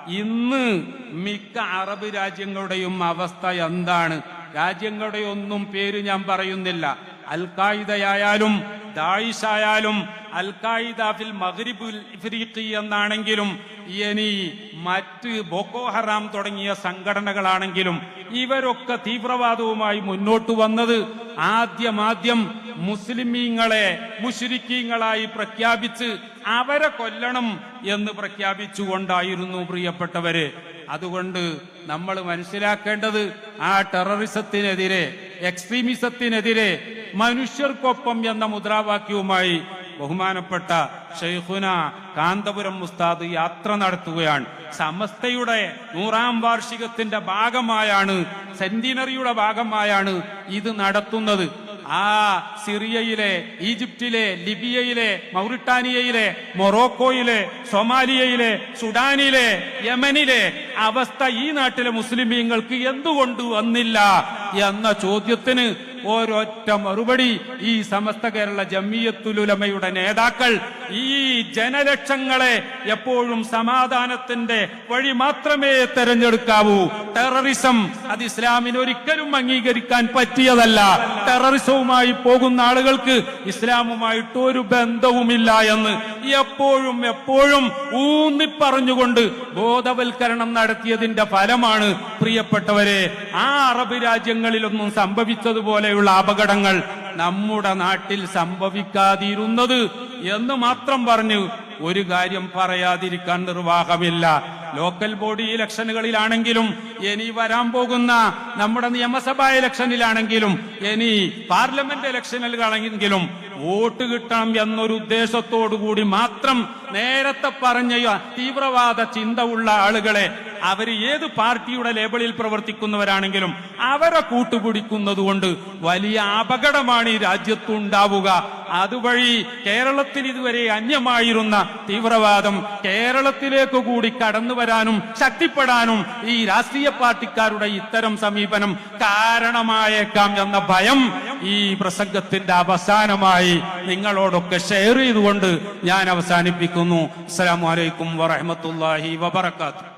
ഇന്ന് മിക്ക അറബ് രാജ്യങ്ങളുടെയും അവസ്ഥ എന്താണ്? രാജ്യങ്ങളുടെ ഒന്നും പേര് ഞാൻ പറയുന്നില്ല. അൽ-ഖായിദയായാലും ദായിഷ് ആയാലും അൽ-ഖായിദ ഫിൽ മഗ്രിബുൽ ഇഫ്രീഖി എന്നാണെങ്കിലും ഇനി മറ്റ് ബോക്കോ ഹറാം തുടങ്ങിയ സംഘടനകളാണെങ്കിലും ഇവരൊക്കെ തീവ്രവാദവുമായി മുന്നോട്ട് വന്നത് ആദ്യം മുസ്ലിമീങ്ങളെ മുശ്രിക്കീങ്ങളായി പ്രഖ്യാപിച്ച് അവരെ കൊല്ലണം എന്ന് പ്രഖ്യാപിച്ചുകൊണ്ടായിരുന്നു പ്രിയപ്പെട്ടവര്. അതുകൊണ്ട് നമ്മൾ മനസ്സിലാക്കേണ്ടത് ആ ടെററിസത്തിനെതിരെ, എക്സ്ട്രീമിസത്തിനെതിരെ മനുഷ്യർക്കൊപ്പം എന്ന മുദ്രാവാക്യവുമായി ബഹുമാനപ്പെട്ട ഷെയ്ഖുന കാന്തപുരം ഉസ്താദ് യാത്ര നടത്തുകയാണ്. സമസ്തയുടെ 100ാം വാർഷികത്തിന്റെ ഭാഗമായാണ്, സെന്റിനറിയുടെ ഭാഗമായാണ് ഇത് നടത്തുന്നത്. ആ സിറിയയിലെ, ഈജിപ്തിലെ, ലിബിയയിലെ, മൗറിട്ടാനിയയിലെ, മൊറോക്കോയിലെ, സൊമാലിയയിലെ, സുഡാനിലെ, യമനിലെ അവസ്ഥ ഈ നാട്ടിലെ മുസ്ലിമീങ്ങൾക്ക് എന്തുകൊണ്ട് വന്നില്ല എന്ന ചോദ്യത്തിന് ഒരൊറ്റ മറുപടി ഈ സമസ്ത കേരള ജംഇയ്യത്തുൽ ഉലമയുടെ നേതാക്കൾ ഈ ജനലക്ഷങ്ങളെ എപ്പോഴും സമാധാനത്തിന്റെ വഴി മാത്രമേ തെരഞ്ഞെടുക്കാവൂ. ടെററിസം അത് ഇസ്ലാമിന് ഒരിക്കലും അംഗീകരിക്കാൻ പറ്റിയതല്ല. ടെററിസവുമായി പോകുന്ന ആളുകൾക്ക് ഇസ്ലാമുമായിട്ട് ഒരു ബന്ധവുമില്ല എന്ന് എപ്പോഴും ഊന്നിപ്പറഞ്ഞുകൊണ്ട് ബോധവൽക്കരണം നടത്തിയതിന്റെ ഫലമാണ് പ്രിയപ്പെട്ടവരെ ആ അറബ് രാജ്യങ്ങളിലൊന്നും സംഭവിച്ചതുപോലെയുള്ള അപകടങ്ങൾ നമ്മുടെ നാട്ടിൽ സംഭവിക്കാതിരുന്നത് എന്ന് മാത്രം പറഞ്ഞു ഒരു കാര്യം പറയാതിരിക്കാൻ നിർവാഹമില്ല. ലോക്കൽ ബോഡി ഇലക്ഷനുകളിലാണെങ്കിലും ഇനി വരാൻ പോകുന്ന നമ്മുടെ നിയമസഭാ ഇലക്ഷനിലാണെങ്കിലും ഇനി പാർലമെന്റ് ഇലക്ഷനുകളാണെങ്കിലും വോട്ട് കിട്ടണം എന്നൊരു ഉദ്ദേശത്തോടു കൂടി മാത്രം നേരത്തെ പറഞ്ഞ തീവ്രവാദ ചിന്ത ഉള്ള ആളുകളെ അവർ ഏത് പാർട്ടിയുടെ ലേബലിൽ പ്രവർത്തിക്കുന്നവരാണെങ്കിലും അവരെ കൂട്ടുപിടിക്കുന്നത് കൊണ്ട് വലിയ അപകടമാണ് ഈ രാജ്യത്തുണ്ടാവുക. അതുവഴി കേരളത്തിൽ ഇതുവരെ അന്യമായിരുന്ന തീവ്രവാദം കേരളത്തിലേക്ക് കൂടി കടന്നു വരാനും ശക്തിപ്പെടാനും ഈ രാഷ്ട്രീയ പാർട്ടിക്കാരുടെ ഇത്തരം സമീപനം കാരണമായേക്കാം എന്ന ഭയം ഈ പ്രസംഗത്തിന്റെ അവസാനമായി നിങ്ങളോടൊക്കെ ഷെയർ ചെയ്തുകൊണ്ട് ഞാൻ അവസാനിപ്പിക്കുന്നു. അസ്സലാമു അലൈക്കും വറഹ്മത്തുള്ളാഹി വബറകാതുഹു.